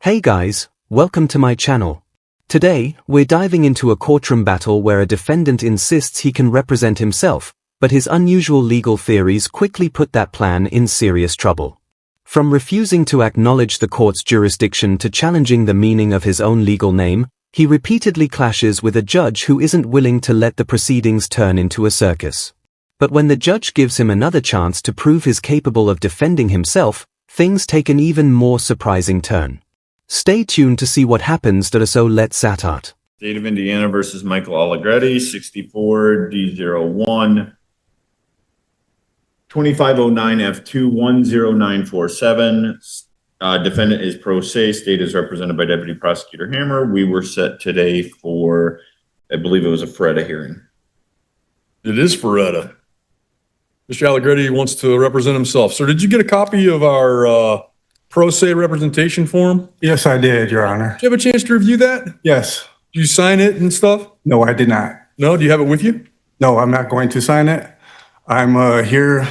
Hey guys, welcome to my channel. Today, we're diving into a courtroom battle where a defendant insists he can represent himself, but his unusual legal theories quickly put that plan in serious trouble. From refusing to acknowledge the court's jurisdiction to challenging the meaning of his own legal name, he repeatedly clashes with a judge who isn't willing to let the proceedings turn into a circus. But when the judge gives him another chance to prove he's capable of defending himself, things take an even more surprising turn. Stay tuned to see what happens. So let's start. State of Indiana versus Michael Allegretti, 64 D01 2509 F2 10947. Defendant is pro se. State is represented by Deputy Prosecutor Hammer. We were set today for, I believe it was a FREDA hearing. It is FREDA. Mr. Allegretti wants to represent himself. Sir, did you get a copy of our pro se representation form? Yes, I did, Your Honor. Did you have a chance to review that? Yes. Did you sign it and stuff? No, I did not. No? Do you have it with you? No, I'm not going to sign it. I'm here,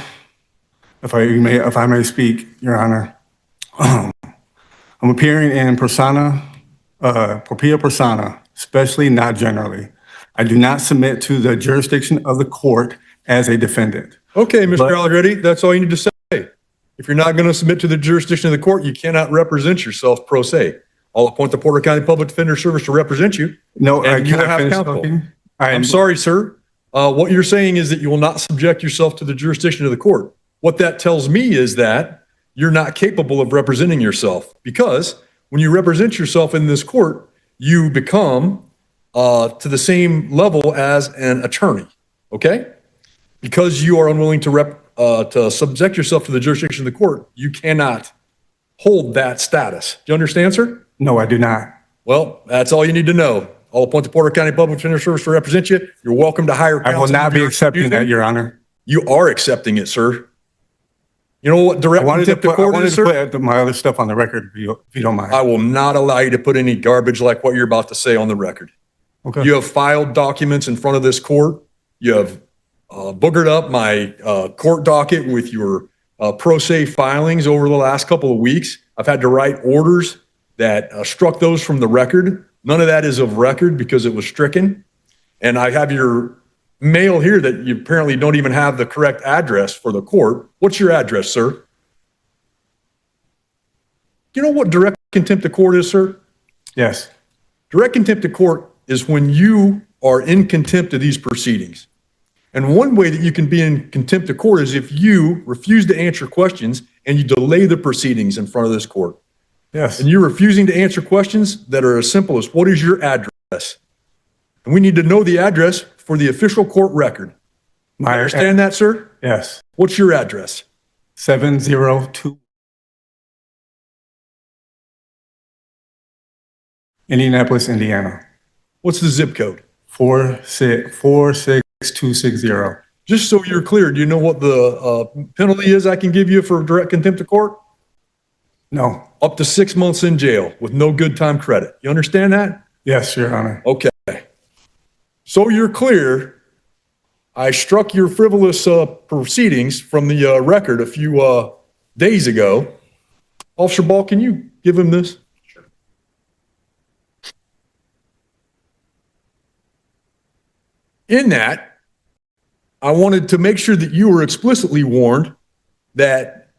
if I may speak, Your Honor. I'm appearing in persona, propria persona, especially not generally. I do not submit to the jurisdiction of the court as a defendant. Okay, Mr. Allegretti, that's all you need to say. If you're not going to submit to the jurisdiction of the court, you cannot represent yourself pro se. I'll appoint the Porter County Public Defender Service to represent you. No, I and you will cannot have finish counsel. talking. I'm sorry, sir. What you're saying is that you will not subject yourself to the jurisdiction of the court. What that tells me is that you're not capable of representing yourself, because when you represent yourself in this court, you become to the same level as an attorney, okay? Because you are unwilling to subject yourself to the jurisdiction of the court, you cannot hold that status. Do you understand, sir? No, I do not. Well, that's all you need to know. I'll appoint the Porter County Public Defender Service to represent you. You're welcome to hire counsel. I will not be accepting that, Your Honor. You are accepting it, sir. You know what direct contempt of court is, sir? I wanted to put my other stuff on the record, if you don't mind. I will not allow you to put any garbage like what you're about to say on the record. Okay. You have filed documents in front of this court. You have boogered up my court docket with your pro se filings over the last couple of weeks. I've had to write orders that struck those from the record. None of that is of record because it was stricken. And I have your mail here that you apparently don't even have the correct address for the court. What's your address, sir? You know what direct contempt of court is, sir? Yes. Direct contempt of court is when you are in contempt of these proceedings. And one way that you can be in contempt of court is if you refuse to answer questions and you delay the proceedings in front of this court. Yes. And you're refusing to answer questions that are as simple as, what is your address? And we need to know the address for the official court record. You understand that, sir? Yes. What's your address? 702 Indianapolis, Indiana. What's the zip code? 46260. Just so you're clear, do you know what the penalty is I can give you for direct contempt of court? No. Up to 6 months in jail with no good time credit. You understand that? Yes, Your Honor. Okay. So you're clear, I struck your frivolous proceedings from the record a few days ago. Officer Ball, can you give him this? Sure. In that, I wanted to make sure that you were explicitly warned that,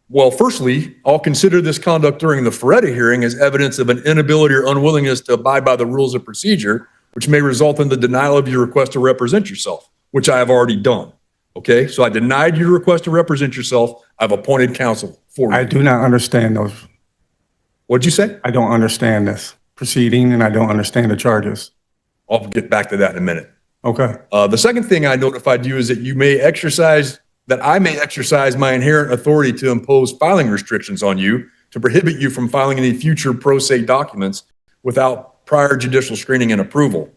well, firstly, I'll consider this conduct during the FREDA hearing as evidence of an inability or unwillingness to abide by the rules of procedure, which may result in the denial of your request to represent yourself, which I have already done. Okay, so I denied your request to represent yourself. I've appointed counsel for you. I do not understand those. What'd you say? I don't understand this proceeding, and I don't understand the charges. I'll get back to that in a minute. Okay. The second thing I notified you is that I may exercise my inherent authority to impose filing restrictions on you to prohibit you from filing any future pro se documents without prior judicial screening and approval.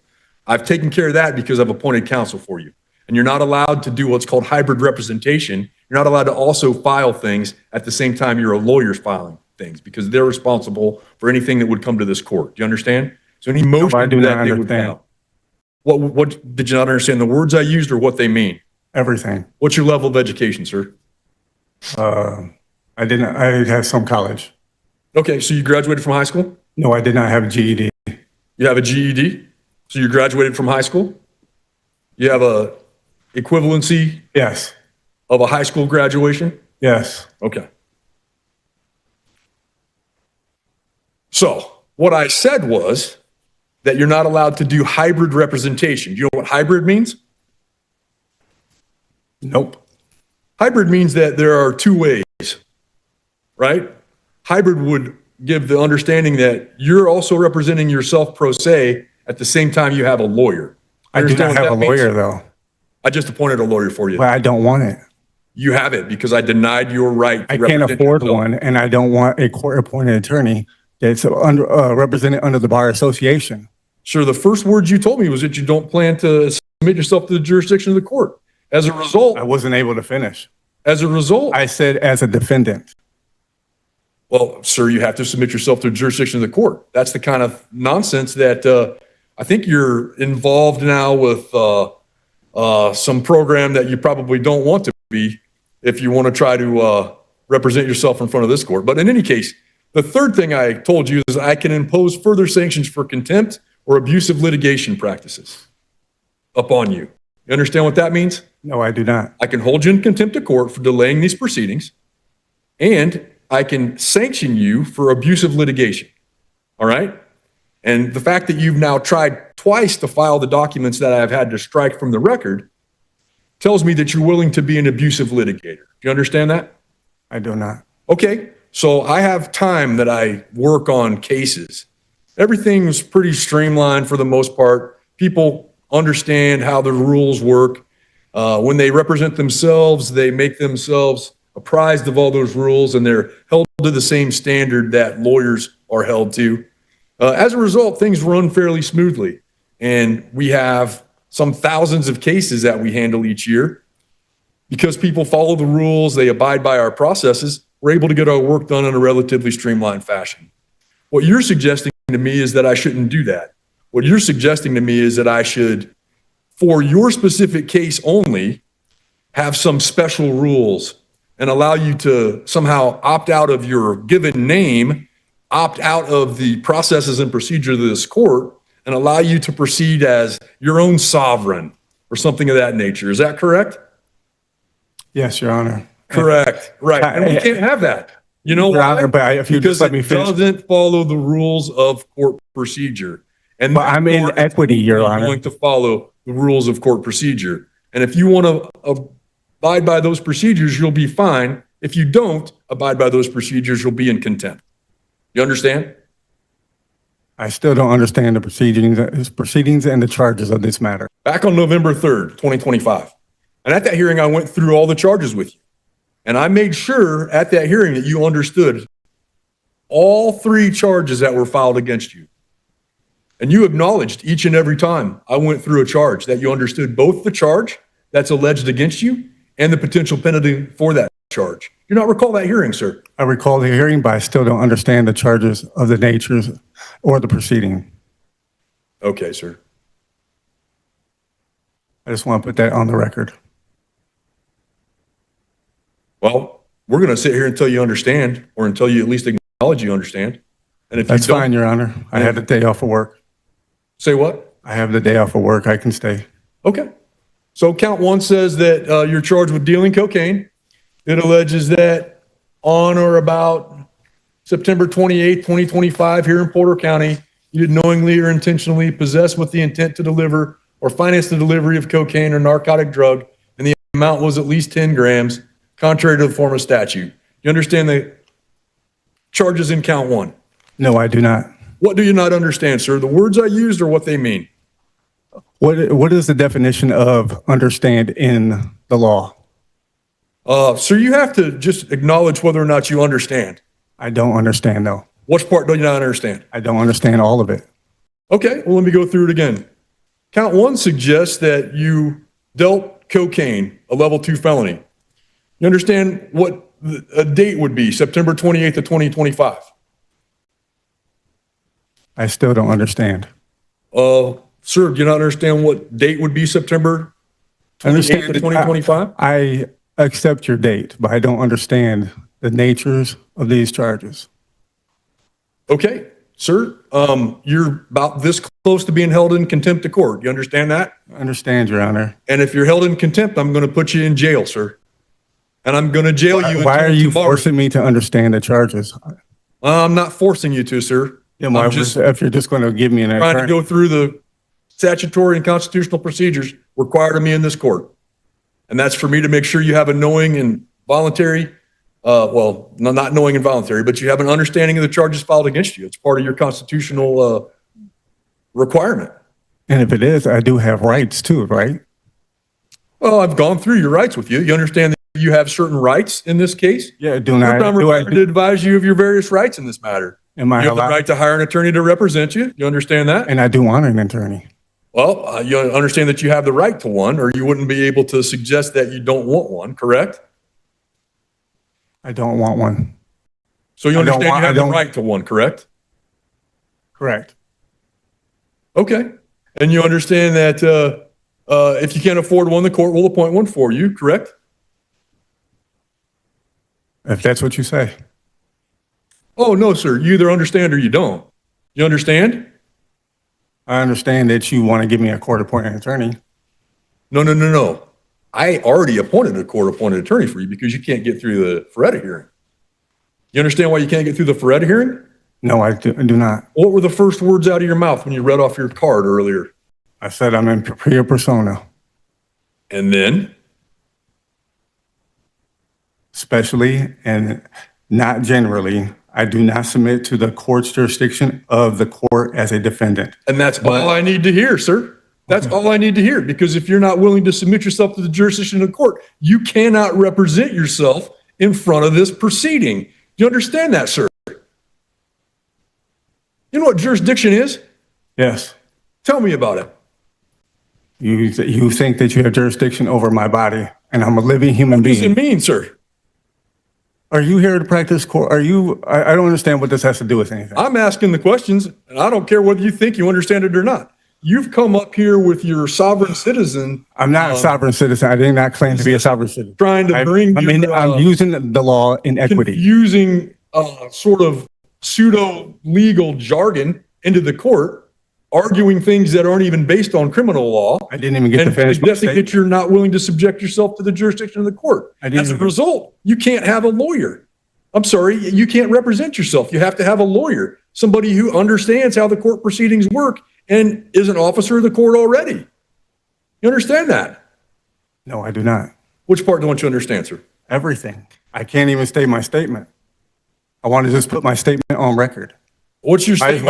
I've taken care of that because I've appointed counsel for you. And you're not allowed to do what's called hybrid representation. You're not allowed to also file things at the same time you're a lawyer's filing things, because they're responsible for anything that would come to this court. Do you understand? So any motion I do that not they would understand. file. What did you not understand? The words I used or what they mean? Everything. What's your level of education, sir? I have some college. Okay, so you graduated from high school? No, I did not have a GED. You have a GED? So you graduated from high school? You have a equivalency Yes. of a high school graduation? Yes. Okay. So what I said was that you're not allowed to do hybrid representation. Do you know what hybrid means? Nope. Hybrid means that there are two ways, right? Hybrid would give the understanding that you're also representing yourself pro se at the same time you have a lawyer. I do Understand not what have a that means? lawyer, though. I just appointed a lawyer for you. But I don't want it. You have it because I denied your right to I can't represent afford yourself. one, and I don't want a court-appointed attorney that's represented under the Bar Association. Sir, the first words you told me was that you don't plan to submit yourself to the jurisdiction of the court. As a result, I wasn't able to finish. I said as a defendant. well, sir, you have to submit yourself to the jurisdiction of the court. That's the kind of nonsense that I think you're involved now with some program that you probably don't want to be if you want to try to represent yourself in front of this court. But in any case, the third thing I told you is I can impose further sanctions for contempt or abusive litigation practices upon you. You understand what that means? No, I do not. I can hold you in contempt of court for delaying these proceedings, and I can sanction you for abusive litigation. All right? And the fact that you've now tried twice to file the documents that I've had to strike from the record tells me that you're willing to be an abusive litigator. Do you understand that? I do not. Okay, so I have time that I work on cases. Everything's pretty streamlined for the most part. People understand how the rules work. When they represent themselves, they make themselves apprised of all those rules, and they're held to the same standard that lawyers are held to. As a result, things run fairly smoothly, and we have some thousands of cases that we handle each year. Because people follow the rules, they abide by our processes, we're able to get our work done in a relatively streamlined fashion. What you're suggesting to me is that I shouldn't do that. What you're suggesting to me is that I should, for your specific case only, have some special rules and allow you to somehow opt out of your given name, opt out of the processes and procedures of this court, and allow you to proceed as your own sovereign or something of that nature. Is that correct? Yes, Your Honor. Correct. Right. And we can't have that. You know Your why? Honor, but if you Because just let me it finish. doesn't follow the rules of court procedure. And But I'm in therefore, equity, Your it's Honor. going to follow the rules of court procedure. And if you want to abide by those procedures, you'll be fine. If you don't abide by those procedures, you'll be in contempt. You understand? I still don't understand the proceedings and the charges of this matter. Back on November 3rd, 2025. And at that hearing, I went through all the charges with you. And I made sure at that hearing that you understood all three charges that were filed against you. And you acknowledged each and every time I went through a charge that you understood both the charge that's alleged against you and the potential penalty for that charge. Do you not recall that hearing, sir? I recall the hearing, but I still don't understand the charges of the natures or the proceeding. Okay, sir. I just want to put that on the record. Well, we're going to sit here until you understand, or until you at least acknowledge you understand. And if That's you don't, fine, Your Honor. I have the day off of work. say what? I have the day off of work. I can stay. Okay. So count one says that you're charged with dealing cocaine. It alleges that on or about September 28, 2025, here in Porter County, you did knowingly or intentionally possess with the intent to deliver or finance the delivery of cocaine or narcotic drug, and the amount was at least 10 grams, contrary to the form of statute. You understand the charges in count one? No, I do not. What do you not understand, sir? The words I used or what they mean? What is the definition of understand in the law? Sir, you have to just acknowledge whether or not you understand. I don't understand, though. Which part do you not understand? I don't understand all of it. Okay, well, let me go through it again. Count one suggests that you dealt cocaine, a level 2 felony. You understand what a date would be, September 28th of 2025? I still don't understand. Sir, do you not understand what date would be, September 28th of 2025? I accept your date, but I don't understand the natures of these charges. Okay, sir, you're about this close to being held in contempt of court. You understand that? I understand, Your Honor. And if you're held in contempt, I'm going to put you in jail, sir. And I'm going to jail you Why until are you tomorrow. forcing me to understand the charges? I'm not forcing you to, sir. Yeah, why I'm just if you're just going to give me an trying to attorney? go through the statutory and constitutional procedures required of me in this court. And that's for me to make sure you have a knowing and voluntary, well, not knowing and voluntary, but you have an understanding of the charges filed against you. It's part of your constitutional requirement. And if it is, I do have rights too, right? Well, I've gone through your rights with you. You understand that you have certain rights in this case? Yeah, I'm required to advise you of your various rights in this matter. Am I You have the allowed? right to hire an attorney to represent you. You understand that? And I do want an attorney. Well, you understand that you have the right to one, or you wouldn't be able to suggest that you don't want one, correct? I don't want one. So you I don't understand want- you I have the don't- right to one, correct? Correct. Okay. And you understand that if you can't afford one, the court will appoint one for you, correct? If that's what you say. Oh, no, sir. You either understand or you don't. You understand? I understand that you want to give me a court-appointed attorney. No. I already appointed a court-appointed attorney for you because you can't get through the Feretta hearing. You understand why you can't get through the Feretta hearing? No, I do not. What were the first words out of your mouth when you read off your card earlier? I said I'm in propria persona, And then? especially and not generally. I do not submit to the court's jurisdiction of the court as a defendant. And that's all I need to hear, sir. That's all I need to hear. Because if you're not willing to submit yourself to the jurisdiction of the court, you cannot represent yourself in front of this proceeding. Do you understand that, sir? You know what jurisdiction is? Yes. Tell me about it. You think that you have jurisdiction over my body, and I'm a living human What does it being. mean, sir? Are you here to practice court? Are you? I don't understand what this has to do with anything. I'm asking the questions, and I don't care whether you think you understand it or not. You've come up here with your sovereign citizen I'm not a sovereign citizen. I did not claim to be a sovereign citizen. trying to bring I'm using the law in equity. confusing sort of pseudo-legal jargon into the court, arguing things that aren't even based on criminal law. I didn't even get to And finish my suggesting statement. that you're not willing to subject yourself to the jurisdiction of the court. I didn't As a even- result, you can't have a lawyer. I'm sorry, you can't represent yourself. You have to have a lawyer, somebody who understands how the court proceedings work and is an officer of the court already. You understand that? No, I do not. Which part don't you understand, sir? Everything. I can't even state my statement. I want to just put my statement on record. What's your statement?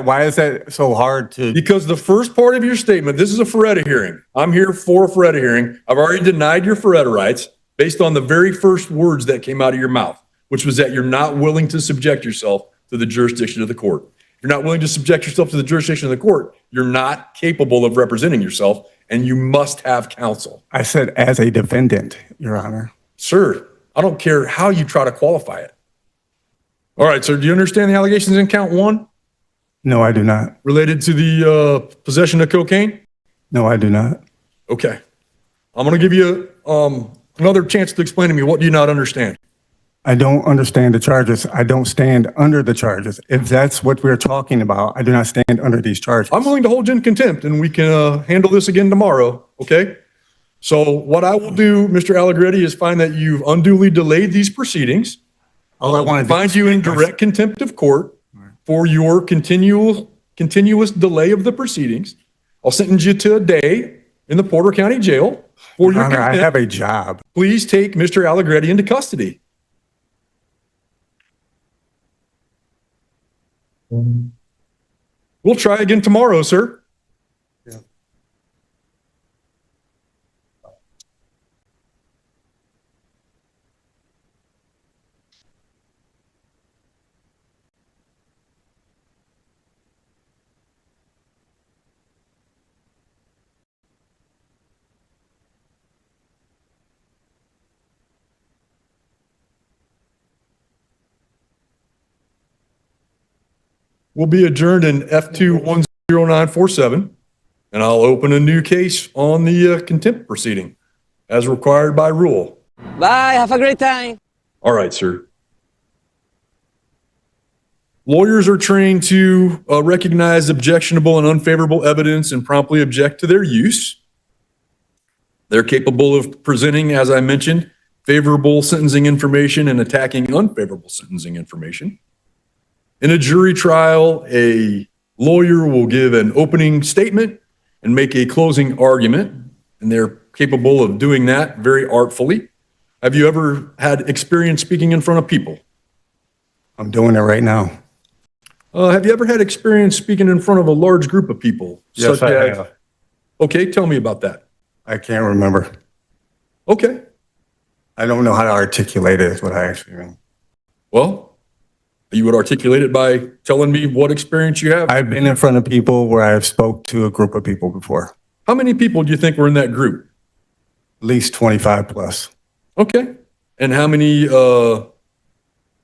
Why is that so hard to? Because the first part of your statement, this is a Feretta hearing. I'm here for a Feretta hearing. I've already denied your Feretta rights based on the very first words that came out of your mouth, which was that you're not willing to subject yourself to the jurisdiction of the court. If you're not willing to subject yourself to the jurisdiction of the court, you're not capable of representing yourself, and you must have counsel. I said as a defendant, Your Honor. Sir, I don't care how you try to qualify it. All right, sir, do you understand the allegations in count one No, I do not. related to the possession of cocaine? No, I do not. Okay. I'm going to give you another chance to explain to me what do you not understand. I don't understand the charges. I don't stand under the charges. If that's what we're talking about, I do not stand under these charges. I'm willing to hold you in contempt and we can handle this again tomorrow, okay? So what I will do, Mr. Allegretti, is find that you've unduly delayed these proceedings. All I want to Find you in direct contempt of court for your continuous delay of the proceedings. I'll sentence you to a day in the Porter County Jail for your Honor, I contempt. have a job. Please take Mr. Allegretti into custody. We'll try again tomorrow, sir. We'll be adjourned in F2-10947, and I'll open a new case on the contempt proceeding as required by rule. Bye, have a great time. All right, sir. Lawyers are trained to recognize objectionable and unfavorable evidence and promptly object to their use. They're capable of presenting, as I mentioned, favorable sentencing information and attacking unfavorable sentencing information. In a jury trial, a lawyer will give an opening statement and make a closing argument, and they're capable of doing that very artfully. Have you ever had experience speaking in front of people? I'm doing it right now. Have you ever had experience speaking in front of a large group of people? Yes, I have. Okay, tell me about that. I can't remember. Okay, I don't know how to articulate it, is what I actually mean. well, you would articulate it by telling me what experience you have. I've been in front of people where I've spoke to a group of people before, How many people do you think were in that group? at least 25 plus. Okay, and how many, It's how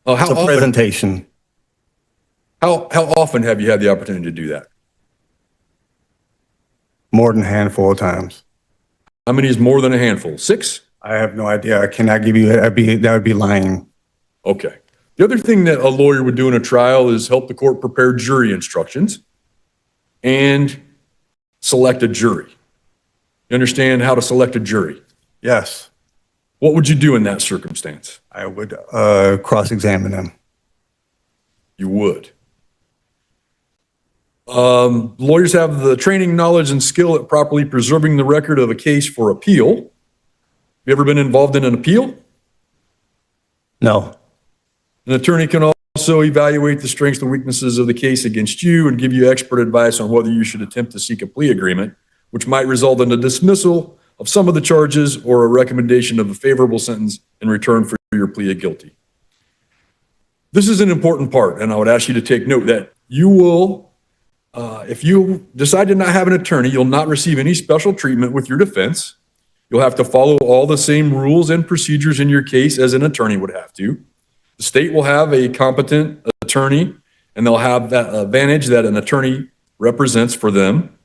a often, presentation. how often have you had the opportunity to do that? More than a handful of times. How many is more than a handful? 6? I have no idea. I cannot give you, that would be lying. Okay. The other thing that a lawyer would do in a trial is help the court prepare jury instructions and select a jury. You understand how to select a jury? Yes, What would you do in that circumstance? I would cross-examine them. You would. Lawyers have the training, knowledge, and skill at properly preserving the record of a case for appeal. Have you ever been involved in an appeal? No, An attorney can also evaluate the strengths and weaknesses of the case against you and give you expert advice on whether you should attempt to seek a plea agreement, which might result in a dismissal of some of the charges or a recommendation of a favorable sentence in return for your plea of guilty. This is an important part, and I would ask you to take note that you will, if you decide to not have an attorney, you'll not receive any special treatment with your defense. You'll have to follow all the same rules and procedures in your case as an attorney would have to. The state will have a competent attorney, and they'll have that advantage that an attorney represents for them.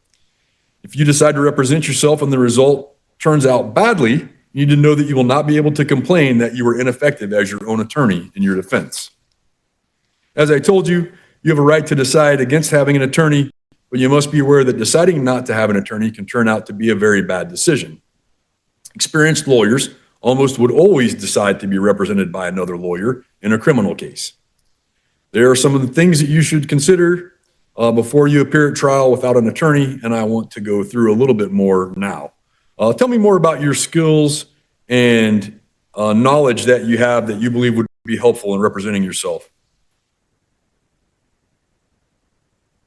If you decide to represent yourself and the result turns out badly, you need to know that you will not be able to complain that you were ineffective as your own attorney in your defense. As I told you, you have a right to decide against having an attorney, but you must be aware that deciding not to have an attorney can turn out to be a very bad decision. Experienced lawyers almost would always decide to be represented by another lawyer in a criminal case. There are some of the things that you should consider before you appear at trial without an attorney, and I want to go through a little bit more now. Tell me more about your skills and knowledge that you have that you believe would be helpful in representing yourself.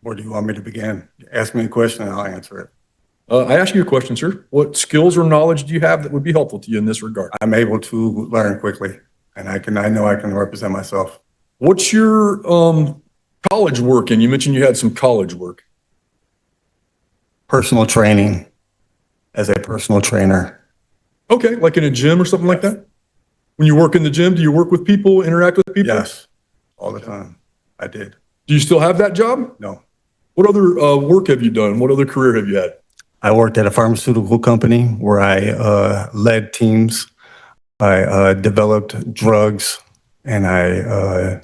where do you want me to begin? Ask me a question and I'll answer it. I ask you a question, sir. What skills or knowledge do you have that would be helpful to you in this regard? I'm able to learn quickly, and I know I can represent myself. What's your college work? And you mentioned you had some college work. Personal training as a personal trainer. Okay, like in a gym or something like that? When you work in the gym, do you work with people, interact with people? Yes, all the time. I did. Do you still have that job? No. What other work have you done? What other career have you had? I worked at a pharmaceutical company where I led teams. I developed drugs, and I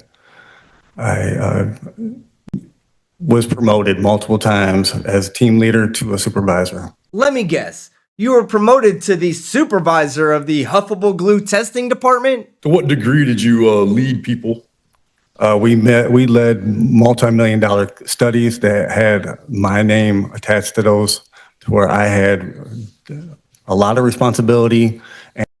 was promoted multiple times as team leader to a supervisor. Let me guess. You were promoted to the supervisor of the Huffable Glue testing department? To what degree did you lead people? We led multi-million-dollar studies that had my name attached to those, to where I had a lot of responsibility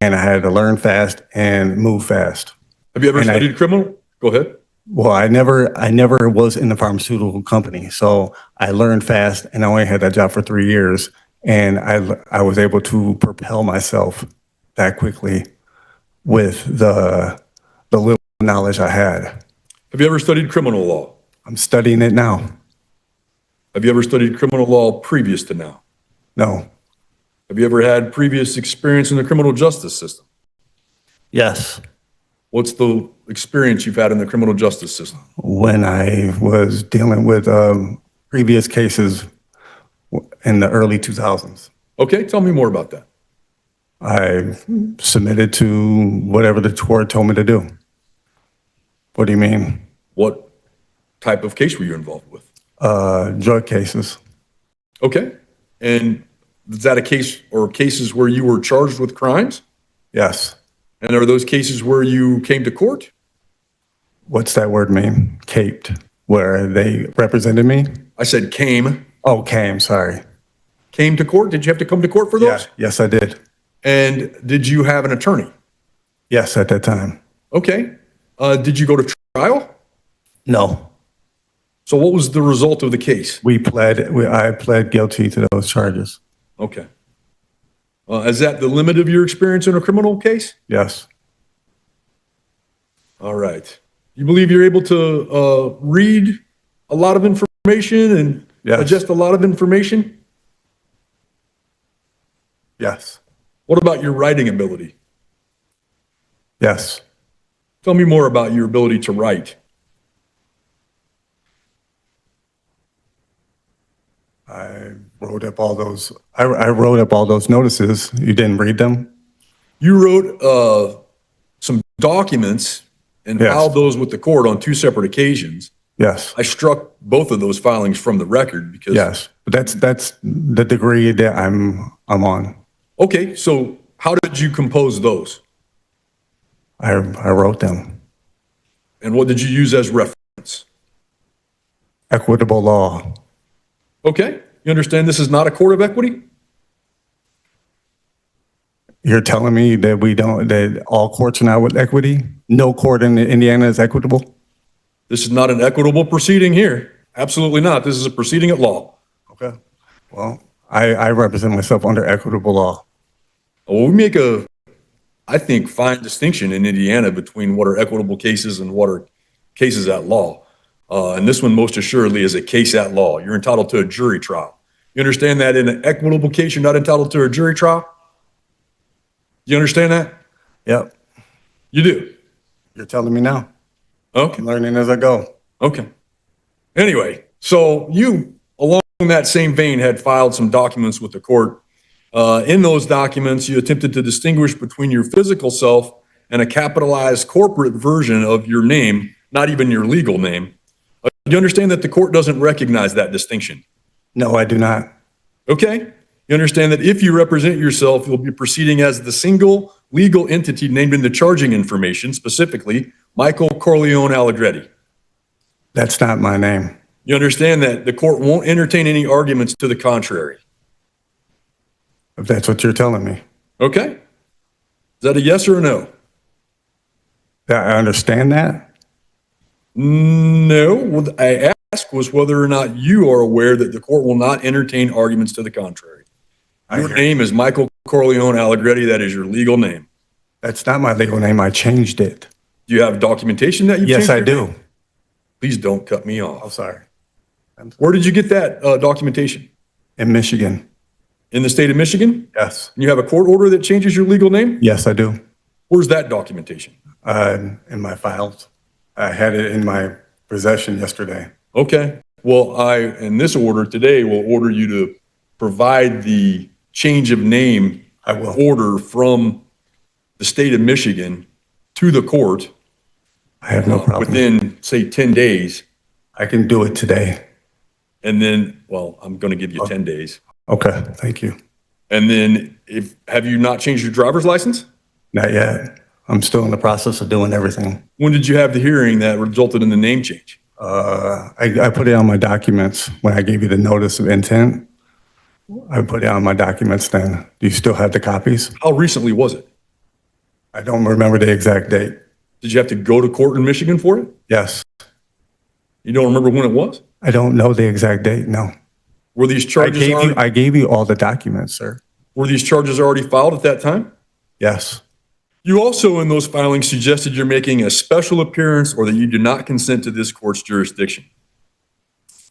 and I had to learn fast and move fast. Have you ever studied criminal? Go ahead. Well, I never was in the pharmaceutical company, so I learned fast, and I only had that job for 3 years, and I was able to propel myself that quickly with the little knowledge I had. Have you ever studied criminal law? I'm studying it now. Have you ever studied criminal law previous to now? No. Have you ever had previous experience in the criminal justice system? Yes. What's the experience you've had in the criminal justice system? When I was dealing with previous cases in the early 2000s. Okay, tell me more about that. I submitted to whatever the court told me to do. What do you mean? What type of case were you involved with? Drug cases. Okay. And is that a case or cases where you were charged with crimes? Yes. And are those cases where you came to court? What's that word mean? Caped, where they represented me? I said came. Oh, came, sorry. Came to court? Did you have to come to court for those? Yeah, yes, I did. And did you have an attorney? Yes, at that time. Okay. Did you go to trial? No. So what was the result of the case? I pled guilty to those charges. Okay. Is that the limit of your experience in a criminal case? Yes. All right. You believe you're able to read a lot of information and Yes. digest a lot of information? Yes. What about your writing ability? Yes. Tell me more about your ability to write. I wrote up all those. I wrote up all those notices. You didn't read them? You wrote some documents and Yes. filed those with the court on 2 separate occasions. Yes. I struck both of those filings from the record because. Yes. But that's the degree that I'm on. Okay, so how did you compose those? I wrote them. And what did you use as reference? Equitable law. Okay, you understand this is not a court of equity? You're telling me that that all courts are not with equity? No court in Indiana is equitable? This is not an equitable proceeding here. Absolutely not. This is a proceeding at law. Okay. Well, I represent myself under equitable law. Well, we make a, I think, fine distinction in Indiana between what are equitable cases and what are cases at law. And this one most assuredly is a case at law. You're entitled to a jury trial. You understand that in an equitable case, you're not entitled to a jury trial? You understand that? Yep. You do? You're telling me now. Okay. I'm learning as I go. Okay. Anyway, so you, along that same vein, had filed some documents with the court. In those documents, you attempted to distinguish between your physical self and a capitalized corporate version of your name, not even your legal name. You understand that the court doesn't recognize that distinction? No, I do not. Okay. You understand that if you represent yourself, you'll be proceeding as the single legal entity named in the charging information, specifically Michael Corleone Allegretti. That's not my name. You understand that the court won't entertain any arguments to the contrary. If that's what you're telling me. Okay. Is that a yes or a no? I understand that. No. What I asked was whether or not you are aware that the court will not entertain arguments to the contrary. Your name is Michael Corleone Allegretti. That is your legal name. That's not my legal name. I changed it. Do you have documentation that you Yes, changed I your do. name? Please don't cut me Oh, off. sorry. Where did you get that documentation? In Michigan. In the state of Michigan? Yes. And you have a court order that changes your legal name? Yes, I do. Where's that documentation? In my files. I had it in my possession yesterday. Okay. Well, in this order today, will order you to provide the change of name I will. order from the state of Michigan to the court I have no problem. within, say, 10 days. I can do it today. And then, well, I'm going to give you 10 days. Okay, thank you. And then have you not changed your driver's license? Not yet. I'm still in the process of doing everything. When did you have the hearing that resulted in the name change? I put it on my documents when I gave you the notice of intent. I put it on my documents then. Do you still have the copies? How recently was it? I don't remember the exact date. Did you have to go to court in Michigan for it? Yes. You don't remember when it was? I don't know the exact date, no. Were these charges I gave you all the documents, sir. were these charges already filed at that time? Yes. You also, in those filings, suggested you're making a special appearance or that you do not consent to this court's jurisdiction.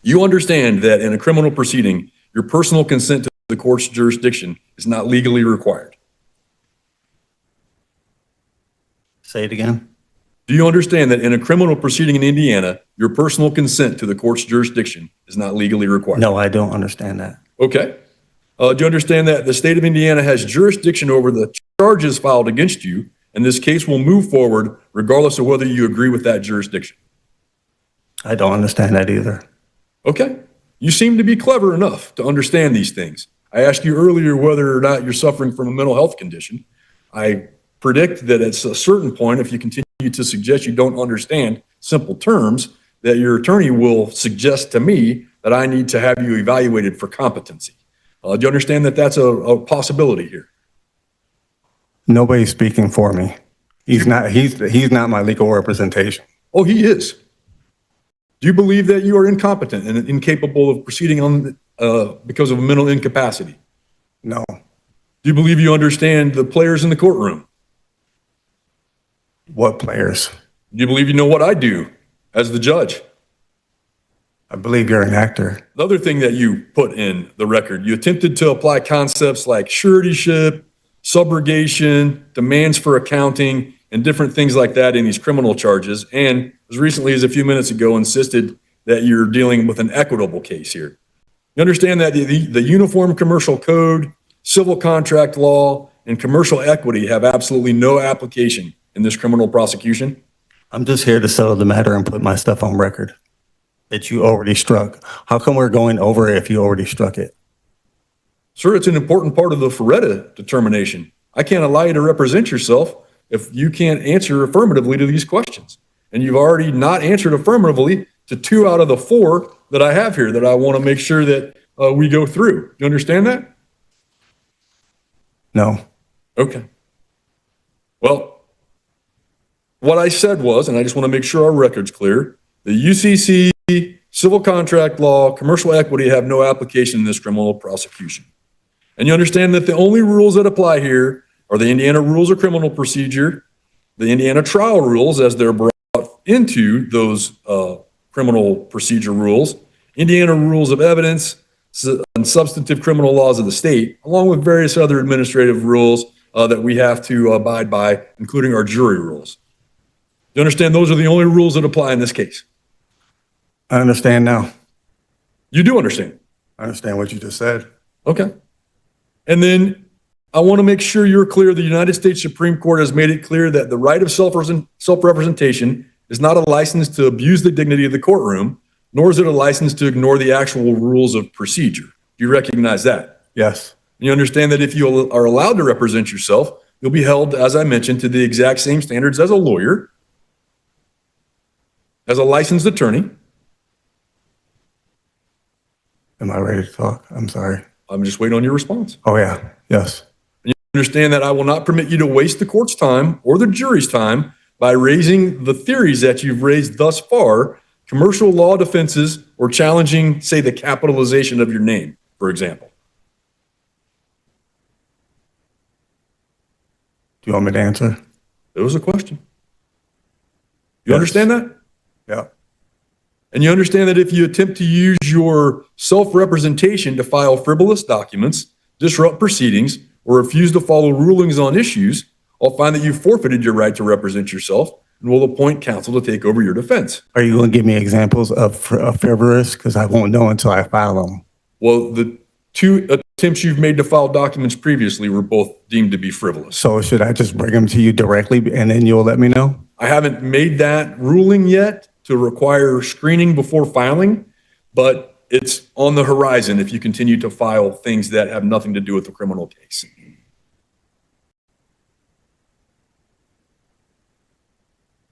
You understand that in a criminal proceeding, your personal consent to the court's jurisdiction is not legally required. Say it again. Do you understand that in a criminal proceeding in Indiana, your personal consent to the court's jurisdiction is not legally required? No, I don't understand that. Okay. Do you understand that the state of Indiana has jurisdiction over the charges filed against you, and this case will move forward regardless of whether you agree with that jurisdiction? I don't understand that either. Okay. You seem to be clever enough to understand these things. I asked you earlier whether or not you're suffering from a mental health condition. I predict that at a certain point, if you continue to suggest you don't understand simple terms, that your attorney will suggest to me that I need to have you evaluated for competency. Do you understand that that's a possibility here? Nobody's speaking for me. He's not my legal representation. Oh, he is. Do you believe that you are incompetent and incapable of proceeding on because of a mental incapacity? No. Do you believe you understand the players in the courtroom? What players? Do you believe you know what I do as the judge? I believe you're an actor. The other thing that you put in the record, you attempted to apply concepts like suretyship, subrogation, demands for accounting, and different things like that in these criminal charges. And as recently as a few minutes ago, insisted that you're dealing with an equitable case here. You understand that the Uniform Commercial Code, civil contract law, and commercial equity have absolutely no application in this criminal prosecution? I'm just here to settle the matter and put my stuff on record that you already struck. How come we're going over it if you already struck it? Sir, it's an important part of the Ferretta determination. I can't allow you to represent yourself if you can't answer affirmatively to these questions. And you've already not answered affirmatively to 2 out of the 4 that I have here that I want to make sure that we go through. You understand that? No. Okay. Well, what I said was, and I just want to make sure our record's clear, the UCC, civil contract law, commercial equity have no application in this criminal prosecution. And you understand that the only rules that apply here are the Indiana Rules of Criminal Procedure, the Indiana Trial Rules as they're brought into those criminal procedure rules, Indiana Rules of Evidence, and substantive criminal laws of the state, along with various other administrative rules that we have to abide by, including our jury rules. You understand those are the only rules that apply in this case? I understand now. You do understand? I understand what you just said. Okay. And then I want to make sure you're clear. The United States Supreme Court has made it clear that the right of self-representation is not a license to abuse the dignity of the courtroom, nor is it a license to ignore the actual rules of procedure. Do you recognize that? Yes. You understand that if you are allowed to represent yourself, you'll be held, as I mentioned, to the exact same standards as a lawyer, as a licensed attorney. Am I ready to talk? I'm sorry. I'm just waiting on your response. Oh, yeah. Yes. And you understand that I will not permit you to waste the court's time or the jury's time by raising the theories that you've raised thus far, commercial law defenses, or challenging, say, the capitalization of your name, for example. Do you want me to answer? It was a question. You Yes. understand that? Yeah. And you understand that if you attempt to use your self-representation to file frivolous documents, disrupt proceedings, or refuse to follow rulings on issues, I'll find that you've forfeited your right to represent yourself and will appoint counsel to take over your defense. Are you going to give me examples of frivolous? Because I won't know until I file them. Well, the 2 attempts you've made to file documents previously were both deemed to be frivolous. So should I just bring them to you directly and then you'll let me know? I haven't made that ruling yet to require screening before filing, but it's on the horizon if you continue to file things that have nothing to do with the criminal case.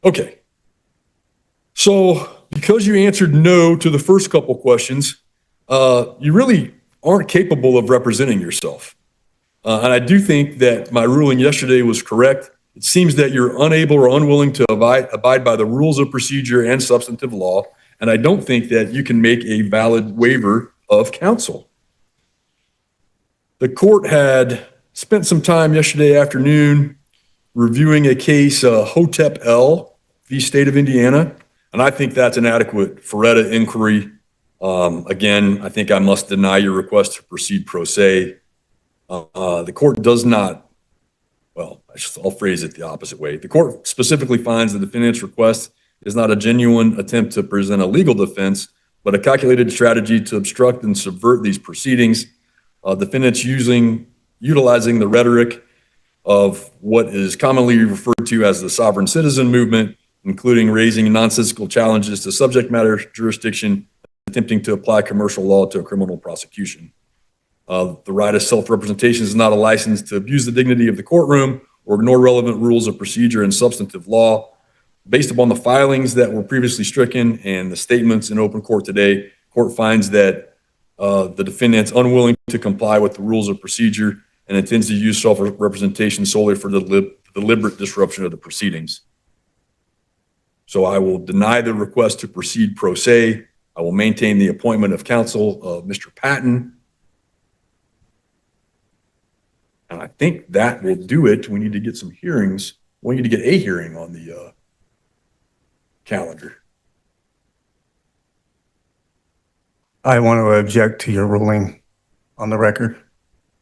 Okay. So because you answered no to the first couple questions, you really aren't capable of representing yourself. And I do think that my ruling yesterday was correct. It seems that you're unable or unwilling to abide by the rules of procedure and substantive law, and I don't think that you can make a valid waiver of counsel. The court had spent some time yesterday afternoon reviewing a case, Hotep L v. State of Indiana, and I think that's an adequate Ferretta inquiry. Again, I think I must deny your request to proceed pro se. The court does not, well, I'll phrase it the opposite way. The court specifically finds the defendant's request is not a genuine attempt to present a legal defense, but a calculated strategy to obstruct and subvert these proceedings. Defendants utilizing the rhetoric of what is commonly referred to as the sovereign citizen movement including raising nonsensical challenges to subject matter jurisdiction, attempting to apply commercial law to a criminal prosecution. The right of self-representation is not a license to abuse the dignity of the courtroom or ignore relevant rules of procedure and substantive law. Based upon the filings that were previously stricken and the statements in open court today, court finds that the defendant's unwilling to comply with the rules of procedure and intends to use self-representation solely for the deliberate disruption of the proceedings. So I will deny the request to proceed pro se. I will maintain the appointment of counsel of Mr. Patton. And I think that will do it. We need to get some hearings. We need to get a hearing on the calendar. I want to object to your ruling on the record.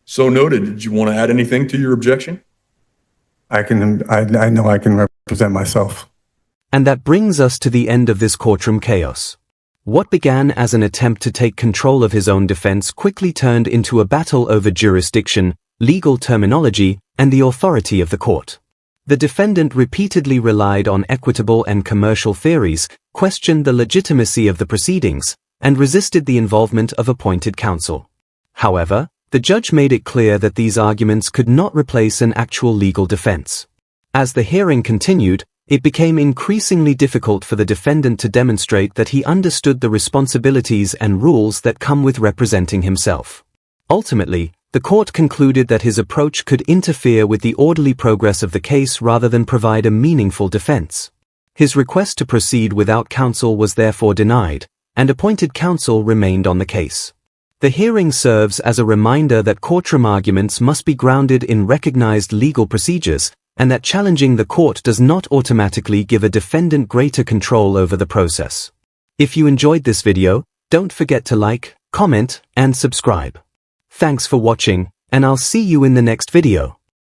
So noted. Did you want to add anything to your objection? I know I can represent myself. And that brings us to the end of this courtroom chaos. What began as an attempt to take control of his own defense quickly turned into a battle over jurisdiction, legal terminology, and the authority of the court. The defendant repeatedly relied on equitable and commercial theories, questioned the legitimacy of the proceedings, and resisted the involvement of appointed counsel. However, the judge made it clear that these arguments could not replace an actual legal defense. As the hearing continued, it became increasingly difficult for the defendant to demonstrate that he understood the responsibilities and rules that come with representing himself. Ultimately, the court concluded that his approach could interfere with the orderly progress of the case rather than provide a meaningful defense. His request to proceed without counsel was therefore denied, and appointed counsel remained on the case. The hearing serves as a reminder that courtroom arguments must be grounded in recognized legal procedures, and that challenging the court does not automatically give a defendant greater control over the process. If you enjoyed this video, don't forget to like, comment, and subscribe. Thanks for watching, and I'll see you in the next video.